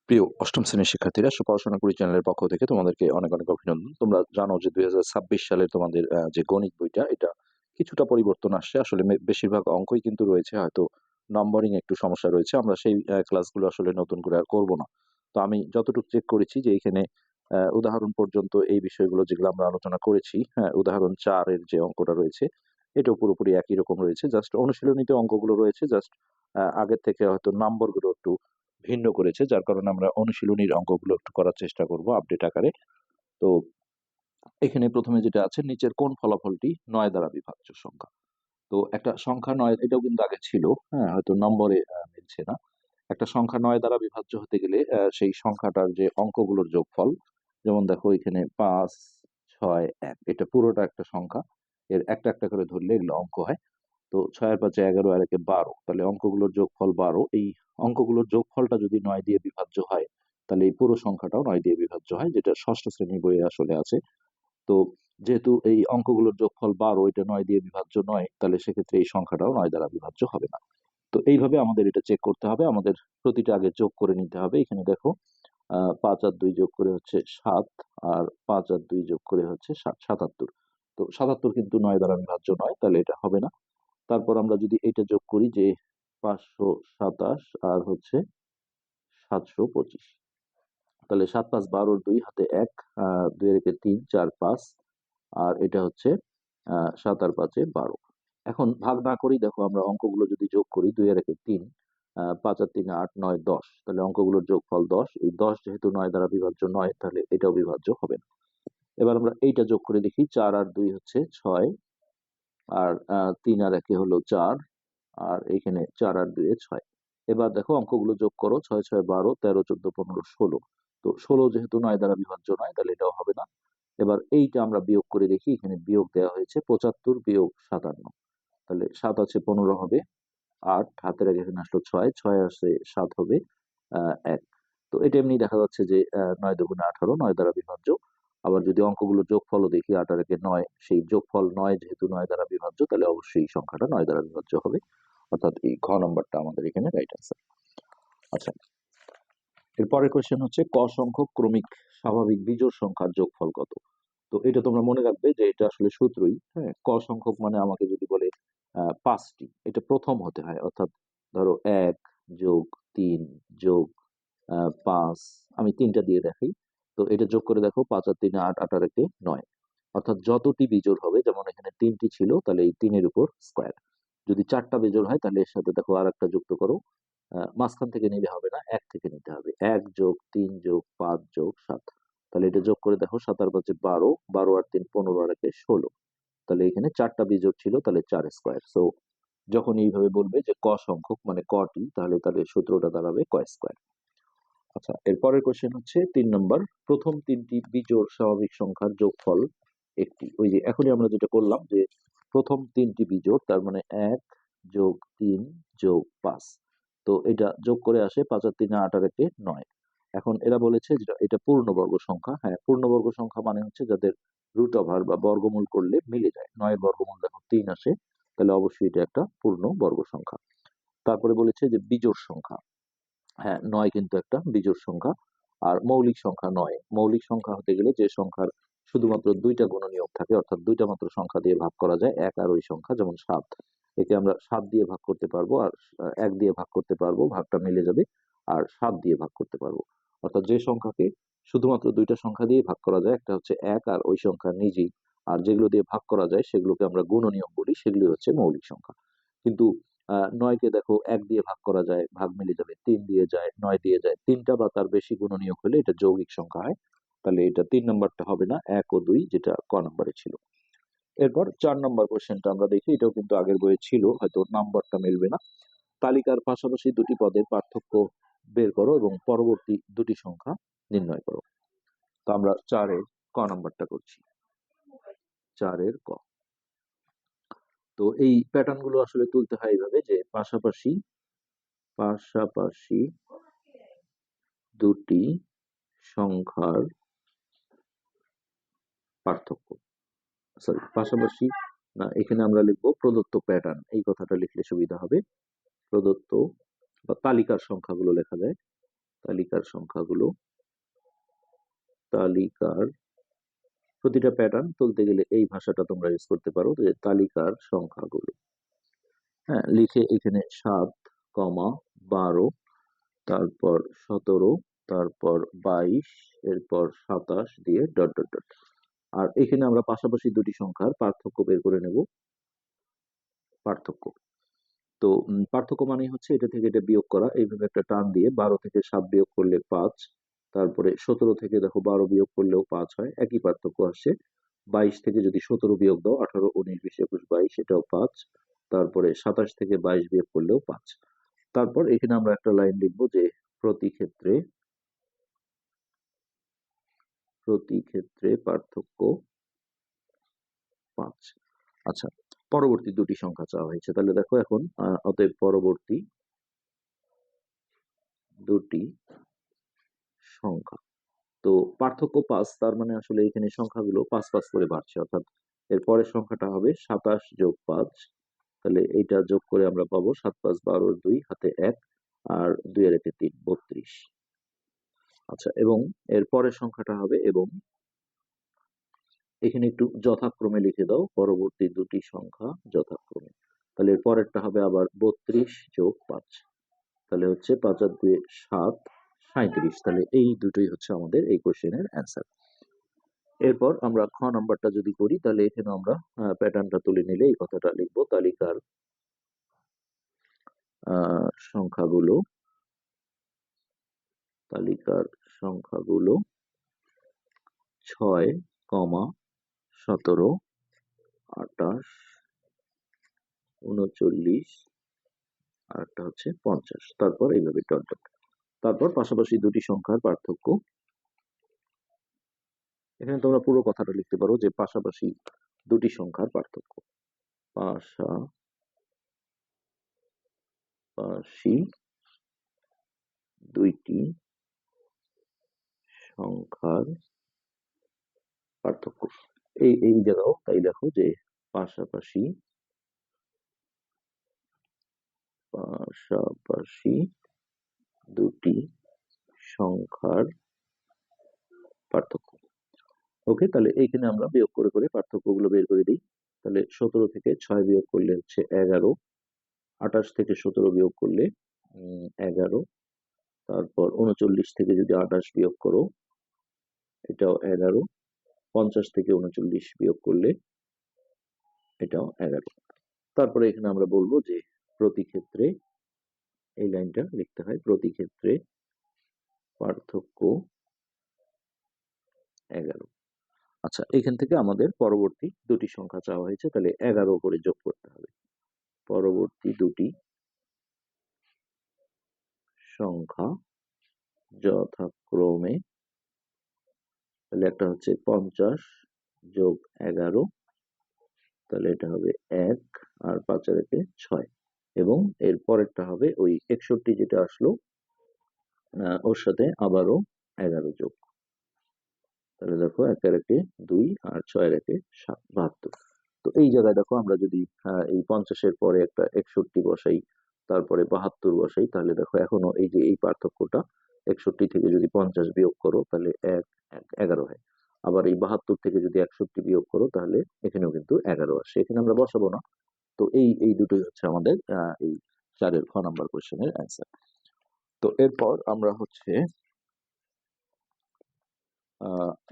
প্রিয় অষ্টম শ্রেণীর শিক্ষার্থীরা, পড়াশোনা করি চ্যানেলের পক্ষ থেকে তোমাদেরকে অনেক অনেক অভিনন্দন। তোমরা জানো যে 2026 সালের তোমাদের যে গণিত বইটা, এটা কিছুটা পরিবর্তন আসছে। আসলে বেশিরভাগ অঙ্কই কিন্তু রয়েছে, হয়তো নম্বরিং একটু সমস্যা রয়েছে। আমরা সেই ক্লাসগুলো আসলে নতুন করে আর করব না। তো আমি যতটুকু চেক করেছি যে এখানে উদাহরণ পর্যন্ত এই বিষয়গুলো যেগুলো আমরা আলোচনা করেছি, হ্যাঁ, উদাহরণ 4 এর যে অঙ্কটা রয়েছে এটাও পুরোপুরি একই রকম রয়েছে। জাস্ট অনুশীলনীতে অঙ্কগুলো রয়েছে, জাস্ট আগের থেকে হয়তো নম্বরগুলো একটু ভিন্ন করেছে, যার কারণে আমরা অনুশীলনীর অঙ্কগুলো একটু করার চেষ্টা করব আপডেট আকারে। তো এখানে প্রথমে যেটা আছে, নিচের কোন ফলাফলটি 9 দ্বারা বিভাজ্য সংখ্যা। তো একটা সংখ্যা 9, এটাও কিন্তু আগে ছিল, হ্যাঁ, হয়তো নম্বরে মিলছে না। একটা সংখ্যা 9 দ্বারা বিভাজ্য হতে গেলে সেই সংখ্যাটার যে অঙ্কগুলোর যোগফল, যেমন দেখো এখানে 5, 6, 1, এটা পুরোটা একটা সংখ্যা। এর একটা একটা করে ধরলে এগুলো অঙ্ক হয়। তো 6 আর 5 11 আর 1 12, তাহলে অঙ্কগুলোর যোগফল 12। এই অঙ্কগুলোর যোগফলটা যদি 9 দিয়ে বিভাজ্য হয়, তাহলে এই পুরো সংখ্যাটাও 9 দিয়ে বিভাজ্য হয়, যেটা ষষ্ঠ শ্রেণীর বইয়ে আসলে আছে। তো যেহেতু এই অঙ্কগুলোর যোগফল 12, এটা 9 দিয়ে বিভাজ্য নয়, তাহলে সেক্ষেত্রে এই সংখ্যাটাও 9 দ্বারা বিভাজ্য হবে না। তো এইভাবে আমাদের এটা চেক করতে হবে। আমাদের প্রতিটা আগে যোগ করে নিতে হবে। এখানে দেখো 5 আর 2 যোগ করে হচ্ছে 7, আর 5 আর 2 যোগ করে হচ্ছে 77। তো 77 কিন্তু 9 দ্বারা বিভাজ্য নয়, তাহলে এটা হবে না। তারপর আমরা যদি এটা যোগ করি যে 527 আর হচ্ছে 725, তাহলে 7 5 12, 2 হাতে 1, 2 এর একে 3 4 5, আর এটা হচ্ছে 7 আর 5 12। এখন ভাগ না করেই দেখো আমরা অঙ্কগুলো যদি যোগ করি, 2 এর একে 3, 5 আর 3 8 9 10, তাহলে অঙ্কগুলোর যোগফল 10। এই 10 যেহেতু 9 দ্বারা বিভাজ্য নয়, তাহলে এটাও বিভাজ্য হবে না। এবার আমরা এইটা যোগ করে দেখি, 4 আর 2 হচ্ছে 6, আর 3 আর 1 হলো 4, আর এইখানে 4 আর 2 6। এবার দেখো অঙ্কগুলো যোগ করো, 6 6 12, 13 14 15 16। তো 16 যেহেতু 9 দ্বারা বিভাজ্য নয়, তাহলে এটাও হবে না। এবার এইটা আমরা বিয়োগ করে দেখি, এখানে বিয়োগ দেওয়া হয়েছে 75 বিয়োগ 57, তাহলে 7 আছে 15 হবে, 8 হাতের আগে এখানে আসলো 6, 6 আসে 7 হবে 1। তো এটা এমনি দেখা যাচ্ছে যে 9 দুগুণে 18, 9 দ্বারা বিভাজ্য। আবার যদি অঙ্কগুলো যোগফল দেখি, 8 আর একে 9, সেই যোগফল 9 যেহেতু 9 দ্বারা বিভাজ্য, তাহলে অবশ্যই এই সংখ্যাটা 9 দ্বারা বিভাজ্য হবে। অর্থাৎ এই ঘ নম্বরটা আমাদের এখানে রাইট আনসার। আচ্ছা, এরপরের কোশ্চেন হচ্ছে, ক সংখ্যক ক্রমিক স্বাভাবিক বিজোড় সংখ্যার যোগফল কত। তো এটা তোমরা মনে রাখবে যে এটা আসলে সূত্রই, হ্যাঁ। ক সংখ্যক মানে আমাকে যদি বলে 5টি, এটা প্রথম হতে হয়। অর্থাৎ ধরো 1 যোগ 3 যোগ 5, আমি 3টা দিয়ে দেখাই। তো এটা যোগ করে দেখো, 5 আর 3 8, 8 আর 1 9। অর্থাৎ যতটি বিজোড় হবে, যেমন এখানে 3টি ছিল, তাহলে এই 3-এর উপর স্কোয়ার। যদি 4টা বিজোড় হয়, তাহলে এর সাথে দেখো আর একটা যুক্ত করো। মাঝখান থেকে নিলে হবে না, 1 থেকে নিতে হবে। 1 যোগ 3 যোগ 5 যোগ 7, তাহলে এটা যোগ করে দেখো, 7 আর 5 12, 12 আর 3 15, আর 1 16। তাহলে এখানে 4টা বিজোড় ছিল, তাহলে 4 স্কোয়ার। সো যখন এইভাবে বলবে যে ক সংখ্যক মানে কটি, তাহলে তাদের সূত্রটা দাঁড়াবে ক স্কোয়ার। আচ্ছা, এরপরের কোশ্চেন হচ্ছে 3 নম্বর, প্রথম 3টি বিজোড় স্বাভাবিক সংখ্যার যোগফল একটি। ওই যে এখনই আমরা যেটা করলাম, যে প্রথম 3টি বিজোড়, তার মানে 1 যোগ 3 যোগ 5। তো এটা যোগ করে আসে 5 আর 3 8 আর 1 9। এখন এরা বলেছে যেটা এটা পূর্ণবর্গ সংখ্যা। হ্যাঁ, পূর্ণবর্গ সংখ্যা মানে হচ্ছে যাদের রুট ওভার বা বর্গমূল করলে মিলে যায়। 9 বর্গমূল দেখো 3 আসে, তাহলে অবশ্যই এটা একটা পূর্ণ বর্গ সংখ্যা। তারপরে বলেছে যে বিজোড় সংখ্যা। হ্যাঁ, 9 কিন্তু একটা বিজোড় সংখ্যা। আর মৌলিক সংখ্যা 9, মৌলিক সংখ্যা হতে গেলে যে সংখ্যার শুধুমাত্র 2টা গুণনীয়ক থাকে, অর্থাৎ 2টা মাত্র সংখ্যা দিয়ে ভাগ করা যায়, এক আর ওই সংখ্যা। যেমন 7, একে আমরা 7 দিয়ে ভাগ করতে পারবো, আর 1 দিয়ে ভাগ করতে পারবো, ভাগটা মিলে যাবে। আর 7 দিয়ে ভাগ করতে পারবো। অর্থাৎ যে সংখ্যাকে শুধুমাত্র 2টা সংখ্যা দিয়ে ভাগ করা যায়, একটা হচ্ছে 1 আর ওই সংখ্যা নিজেই। আর যেগুলো দিয়ে ভাগ করা যায় সেগুলোকে আমরা গুণনীয়ক বলি, সেগুলি হচ্ছে মৌলিক সংখ্যা। কিন্তু 9কে দেখো 1 দিয়ে ভাগ করা যায়, ভাগ মিলে যাবে, 3 দিয়ে যায়, 9 দিয়ে যায়। 3টা বা তার বেশি গুণনীয়ক হলে এটা যৌগিক সংখ্যা হয়। তাহলে এটা 3 নাম্বারটা হবে না, 1 ও 2, যেটা ক নাম্বারে ছিল। এরপর 4 নাম্বার কোশ্চেনটা আমরা দেখি, এটাও কিন্তু আগের বইয়ে ছিল, হয়তো নাম্বারটা মিলবে না। তালিকার পাশাপাশি দুটি পদের পার্থক্য বের করো এবং পরবর্তী দুটি সংখ্যা নির্ণয় করো। তো আমরা 4-এর ক নাম্বারটা করছি, 4-এর ক। তো এই প্যাটার্ন গুলো আসলে তুলতে হয় এইভাবে, যে পাশাপাশি পাশাপাশি দুটি সংখ্যার পার্থক্য। সরি, পাশাপাশি না, এখানে আমরা লিখবো প্রদত্ত প্যাটার্ন, এই কথাটা লিখলে সুবিধা হবে। প্রদত্ত বা তালিকার সংখ্যাগুলো লেখা যায়, তালিকার সংখ্যাগুলো, তালিকার প্রতিটা প্যাটার্ন তুলতে গেলে এই ভাষাটা তোমরা ইউজ করতে পারো যে তালিকার সংখ্যাগুলো। হ্যাঁ, লিখে এখানে 7, 12, তারপর 17, তারপর 22, এরপর 27 দিয়ে ডট ডট ডট। আর এখানে আমরা পাশাপাশি দুটি সংখ্যার পার্থক্য বের করে নেব। পার্থক্য, তো পার্থক্য মানে হচ্ছে এটা থেকে এটা বিয়োগ করা, এইভাবে একটা টান দিয়ে 12 থেকে 7 বিয়োগ করলে 5, তারপরে 17 থেকে দেখো 12 বিয়োগ করলেও 5 হয়, একই পার্থক্য আসছে। 22 থেকে যদি 17 বিয়োগ দাও, 18, 19, 20, 21, 22, এটাও 5, তারপরে 27 থেকে 22 বিয়োগ করলেও 5। তারপর এখানে আমরা একটা লাইন লিখবো যে প্রতি ক্ষেত্রে পার্থক্য 5। আচ্ছা, পরবর্তী দুটি সংখ্যা চাওয়া হয়েছে, তাহলে দেখো এখন অতএব পরবর্তী দুটি সংখ্যা, তো পার্থক্য 5, তার মানে আসলে এখানে সংখ্যাগুলো 5 5 করে বাড়ছে, অর্থাৎ এর পরের সংখ্যাটা হবে 27 যোগ 5, তাহলে এইটা যোগ করে আমরা পাবো 7 5 12, 2 হাতে 1, আর 2 এর একে 3, 32। আচ্ছা, এবং এর পরের সংখ্যাটা হবে, এবং এখানে একটু যথাক্রমে লিখে দাও পরবর্তী দুটি সংখ্যা যথাক্রমে, তাহলে এর পরেরটা হবে আবার 32 যোগ 5, তাহলে হচ্ছে 5 আর 2 7, 37। তাহলে এই দুটোই হচ্ছে আমাদের এই কোশ্চেনের অ্যান্সার। এরপর আমরা খ নাম্বারটা যদি করি, তাহলে এখানে আমরা প্যাটার্নটা তুলে নিলে এই কথাটা লিখবো, তালিকার সংখ্যাগুলো, তালিকার সংখ্যাগুলো 6, 17, 28, 39, আর একটা হচ্ছে 50, তারপর এইভাবে ডট ডট। তারপর পাশাপাশি দুটি সংখ্যার পার্থক্য, এখানে তোমরা পুরো কথাটা লিখতে পারো যে পাশাপাশি দুটি সংখ্যার পার্থক্য, পাশাপাশি দুইটি সংখ্যার পার্থক্য। এই জায়গাও তাই দেখো যে পাশাপাশি দুটি সংখ্যার পার্থক্য। ওকে, তাহলে এইখানে আমরা বিয়োগ করে করে পার্থক্যগুলো বের করে দিই। তাহলে 17 থেকে 6 বিয়োগ করলে হচ্ছে 11, 28 থেকে 17 বিয়োগ করলে 11, তারপর 39 থেকে যদি 28 বিয়োগ করো এটাও 11, 50 থেকে 39 বিয়োগ করলে এটাও 11। তারপরে এখানে আমরা বলবো যে প্রতি ক্ষেত্রে, এই লাইনটা লিখতে হয়, প্রতি ক্ষেত্রে পার্থক্য 11। আচ্ছা, এখান থেকে আমাদের পরবর্তী দুটি সংখ্যা চাওয়া হয়েছে, তাহলে 11 করে যোগ করতে হবে পরবর্তী দুটি সংখ্যা যথাক্রমে, তাহলে একটা হচ্ছে 50 যোগ 11, তাহলে এটা হবে 1, আর 5 আর 1 6, এবং এর পরেরটা হবে ওই 61 যেটা আসলো ওর সাথে আবারও 11 যোগ, তাহলে দেখো 1 আর 1 2, আর 6 আর 1 7, 72। তো এই জায়গায় দেখো আমরা যদি এই 50-এর পরে একটা 61 বসাই, তারপরে 72 বসাই, তাহলে দেখো এখনো এই যে এই পার্থক্যটা, 61 থেকে যদি 50 বিয়োগ করো তাহলে 1 1 11 হয়, আবার এই 72 থেকে যদি 61 বিয়োগ করো তাহলে এখানেও কিন্তু 11 আসে, এখানে আমরা বসাবো না। তো এই দুটোই হচ্ছে আমাদের এই 4-এর খ নাম্বার কোশ্চেনের অ্যান্সার। তো এরপর আমরা হচ্ছে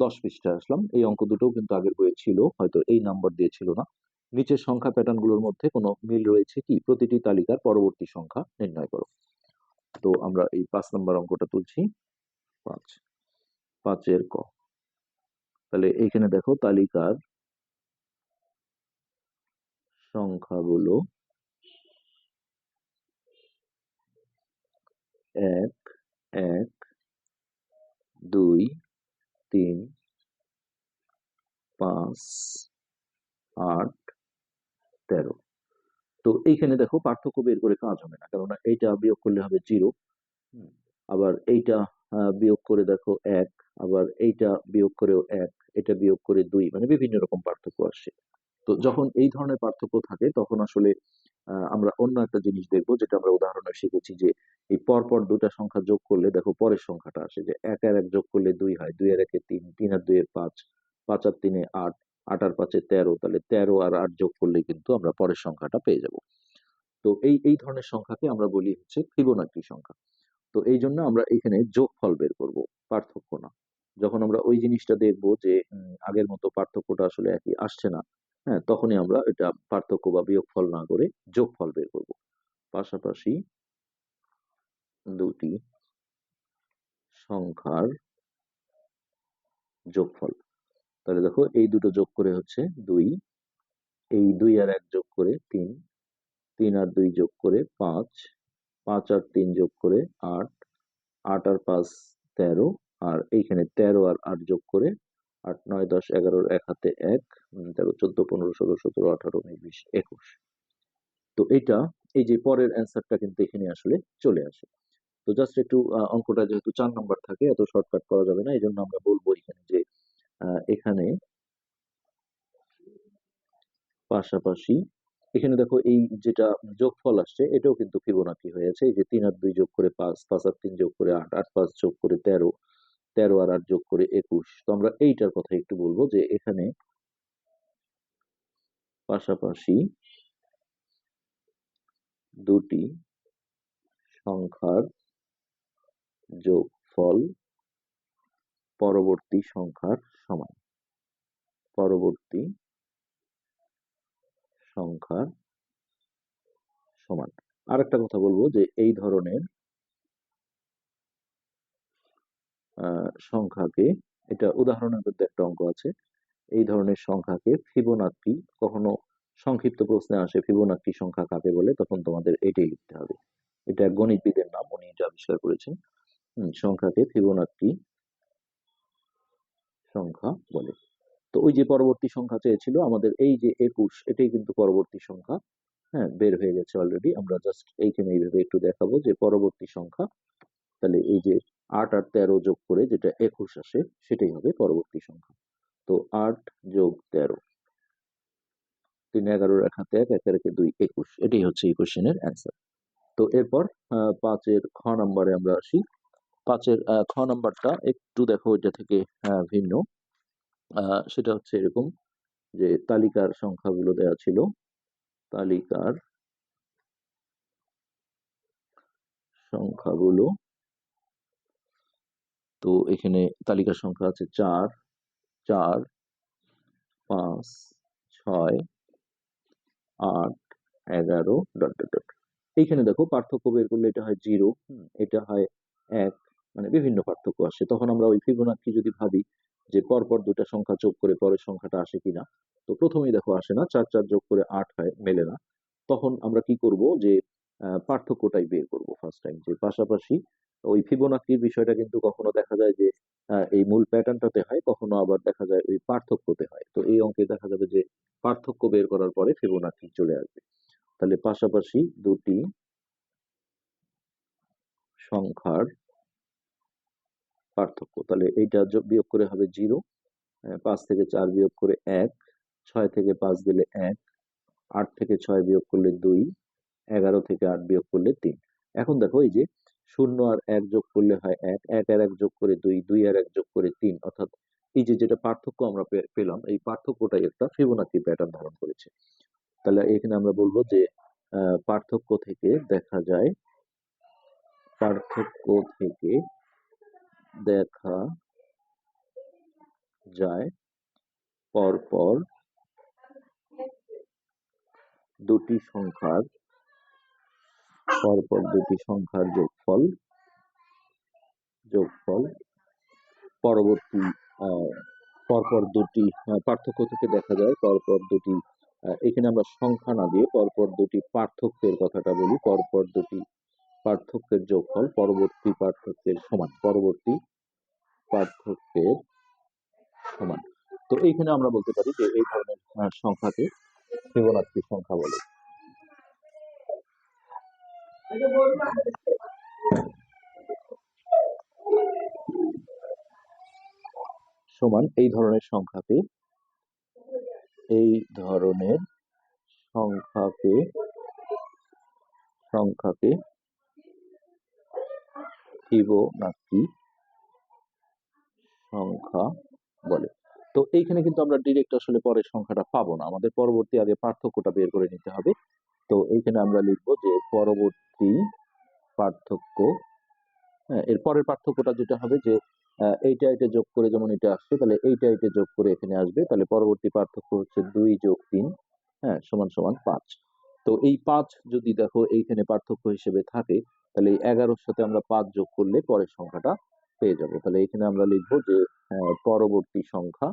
10 পৃষ্ঠায় আসলাম। এই অঙ্ক দুটোও কিন্তু আগের বইয়ে ছিল, হয়তো এই নাম্বার দিয়ে ছিল না। নিচের সংখ্যা প্যাটার্ন গুলোর মধ্যে কোনো মিল রয়েছে কি, প্রতিটি তালিকার পরবর্তী সংখ্যা নির্ণয় করো। তো আমরা এই 5 নম্বর অঙ্কটা তুলছি, 5 এর ক। তাহলে এইখানে দেখো তালিকার সংখ্যাগুলো 1 1 2 3 5 8 13। তো এইখানে দেখো পার্থক্য বের করে কাজ হবে না, কেননা এইটা বিয়োগ করলে হবে 0, আবার এইটা বিয়োগ করে দেখো 1, আবার এইটা বিয়োগ করেও 1, এটা বিয়োগ করে 2, মানে বিভিন্ন রকম পার্থক্য আসছে। তো তো যখন এই ধরনের পার্থক্য থাকে তখন আসলে আমরা অন্য একটা জিনিস দেখবো, যেটা আমরা উদাহরণে শিখেছি, যে এই পরপর দুটা সংখ্যা যোগ করলে দেখো পরের সংখ্যাটা আসে, যে এক আর এক যোগ করলে দুই হয়, দুই আর একে তিন, তিন আর দুই এর পাঁচ, পাঁচ আর তিনে আট, আট আর পাঁচে তেরো, তাহলে তেরো আর আট যোগ করলে কিন্তু আমরা পরের সংখ্যাটা পেয়ে যাব। তো এই এই ধরনের সংখ্যাকে আমরা বলি হচ্ছে ফিবোনাকি সংখ্যা। তো এই জন্য আমরা এখানে যোগফল বের করব, পার্থক্য না। যখন আমরা ওই জিনিসটা দেখব যে আগের মতো পার্থক্যটা আসলে একই আসছে না, হ্যাঁ, তখনই আমরা এটা পার্থক্য বা বিয়োগফল না করে যোগফল বের করব। পাশাপাশি দুটি সংখ্যার যোগফল। তাহলে দেখো এই দুটো যোগ করে হচ্ছে দুই, এই দুই আর এক যোগ করে তিন, তিন আর দুই যোগ করে পাঁচ, পাঁচ আর তিন যোগ করে আট, আট আর পাঁচ তেরো, আর এইখানে তেরো আর আট যোগ করে আট, নয়, দশ, এগারোর এক হাতে এক, তেরো, চোদ্দ, পনেরো, ষোলো, সতেরো, আঠারো, উনিশ, বিশ, একুশ। তো এইটা, এই যে পরের অ্যান্সারটা কিন্তু এখানে আসলে চলে আসে। তো জাস্ট একটু অঙ্কটা যেহেতু 4 নম্বর থাকে, এত শর্টকাট করা যাবে না, এই জন্য আমরা বলবো এখানে যে এখানে পাশাপাশি, এখানে দেখো এই যেটা যোগফল আসছে এটাও কিন্তু ফিবোনাকি হয়েছে। এই যে তিন আর দুই যোগ করে পাঁচ, পাঁচ আর তিন যোগ করে আট, আট পাঁচ যোগ করে তেরো, তেরো আর আট যোগ করে একুশ। তো আমরা এইটার কথা একটু বলবো, যে এখানে পাশাপাশি দুটি সংখ্যার যোগফল পরবর্তী সংখ্যার সমান, পরবর্তী সংখ্যার সমান। আরেকটা কথা বলবো, যে এই ধরনের সংখ্যাকে, এটা উদাহরণের মধ্যে একটা অঙ্ক আছে, এই ধরনের সংখ্যাকে ফিবোনাকি, কখনো সংক্ষিপ্ত প্রশ্নে আসে ফিবোনাকি সংখ্যা কাকে বলে, তখন তোমাদের এটাই লিখতে হবে। এটা এক গণিতবিদের নাম, উনি এটা আবিষ্কার করেছেন। সংখ্যাকে ফিবোনাকি সংখ্যা বলে। তো ওই যে পরবর্তী সংখ্যা চেয়েছিল আমাদের, এই যে একুশ, এটাই কিন্তু পরবর্তী সংখ্যা। হ্যাঁ, বের হয়ে গেছে অলরেডি। আমরা জাস্ট এইখানে এইভাবে একটু দেখাবো যে পরবর্তী সংখ্যা, তাহলে এই যে আট আর তেরো যোগ করে যেটা একুশ আসে, সেটাই হবে পরবর্তী সংখ্যা। তো আট যোগ তেরো, তিন, এগারোর এক হাতে এক, একের একে দুই, একুশ। এটাই হচ্ছে এই কোশ্চেনের অ্যান্সার। তো এরপর পাঁচের খ নম্বরে আমরা আসি। পাঁচের খ নম্বরটা একটু দেখো এটা থেকে ভিন্ন। সেটা হচ্ছে এরকম, যে তালিকার সংখ্যাগুলো দেওয়া ছিল, তালিকার সংখ্যাগুলো। তো এখানে তালিকার সংখ্যা আছে চার, চার, পাঁচ, ছয়, আট, এগারো, ডট ডট ডট। এইখানে দেখো পার্থক্য বের করলে এটা হয় জিরো, এটা হয় এক, মানে বিভিন্ন পার্থক্য আসে। তখন আমরা ওই ফিবোনাকি যদি ভাবি যে পরপর দুটা সংখ্যা যোগ করে পরের সংখ্যাটা আসে কিনা, তো প্রথমেই দেখো আসে না, চার চার যোগ করে আট হয়, মেলে না। তখন আমরা কি করব, যে পার্থক্যটাই বের করব ফার্স্ট টাইম, যে পাশাপাশি। ওই ফিবোনাকির বিষয়টা কিন্তু কখনো দেখা যায় যে এই মূল প্যাটার্নটাতে হয়, কখনো আবার দেখা যায় ওই পার্থক্যতে হয়। তো এই অঙ্কে দেখা যাবে যে পার্থক্য বের করার পরে ফিবোনাকি চলে আসবে। তাহলে পাশাপাশি দুটি সংখ্যার পার্থক্য, তাহলে এইটা বিয়োগ করে হবে জিরো, পাঁচ থেকে চার বিয়োগ করে এক, ছয় থেকে পাঁচ দিলে এক, আট থেকে ছয় বিয়োগ করলে দুই, এগারো থেকে আট বিয়োগ করলে তিন। এখন দেখো এই যে শূন্য আর এক যোগ করলে হয় এক, এক আর এক যোগ করে দুই, দুই আর এক যোগ করে তিন, অর্থাৎ এই যে যেটা পার্থক্য আমরা পেলাম, এই পার্থক্যটাই একটা ফিবোনাকি প্যাটার্ন ধারণ করেছে। তাহলে এখানে আমরা বলবো যে পার্থক্য থেকে দেখা যায়, পার্থক্য থেকে দেখা যায় পরপর দুটি সংখ্যার, পরপর দুটি সংখ্যার যোগফল, যোগফল পরবর্তী আহ, পরপর দুটি পার্থক্য থেকে দেখা যায় পরপর দুটি, এখানে আমরা সংখ্যা না দিয়ে পরপর দুটি পার্থক্যের কথাটা বলি, পরপর দুটি পার্থক্যের যোগফল পরবর্তী পার্থক্যের সমান, পরবর্তী পার্থক্যের সমান। তো এইখানে আমরা বলতে পারি যে এই ধরনের সংখ্যাকে ফিবোনাকি সংখ্যা বলে। সমান এই ধরনের সংখ্যাকে এই ধরনের সংখ্যাকে সংখ্যাকে ফিবোনাচি সংখ্যা বলে। তো এইখানে কিন্তু আমরা ডিরেক্ট আসলে পরের সংখ্যাটা পাবো না, আমাদের পরবর্তী আগে পার্থক্যটা বের করে নিতে হবে। তো এইখানে আমরা লিখবো যে পরবর্তী পার্থক্য। হ্যাঁ, এর পরের পার্থক্যটা যেটা হবে যে এইটা এটা যোগ করে যেমন এটা আসছে, তাহলে এইটা এটা যোগ করে এখানে আসবে, তাহলে পরবর্তী পার্থক্য হচ্ছে 2 যোগ 3, হ্যাঁ, সমান সমান 5। তো এই 5 যদি দেখো এইখানে পার্থক্য হিসেবে থাকে, তাহলে এই 11-র সাথে আমরা 5 যোগ করলে পরের সংখ্যাটা পেয়ে যাব। তাহলে এখানে আমরা লিখবো যে পরবর্তী সংখ্যা।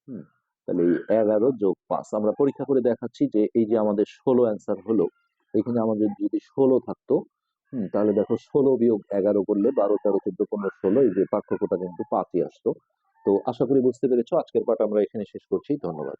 হুম, তাহলে এই 11 যোগ 5 আমরা পরীক্ষা করে দেখাচ্ছি যে এই যে আমাদের 16 অ্যান্সার হলো, এখানে আমাদের যদি 16 থাকতো, তাহলে দেখো 16 বিয়োগ 11 করলে 12, 13, 14, 15, 16, এই যে পার্থক্যটা কিন্তু 5ই আসতো। তো আশা করি বুঝতে পেরেছো। আজকের পাঠ আমরা এখানে শেষ করছি। ধন্যবাদ।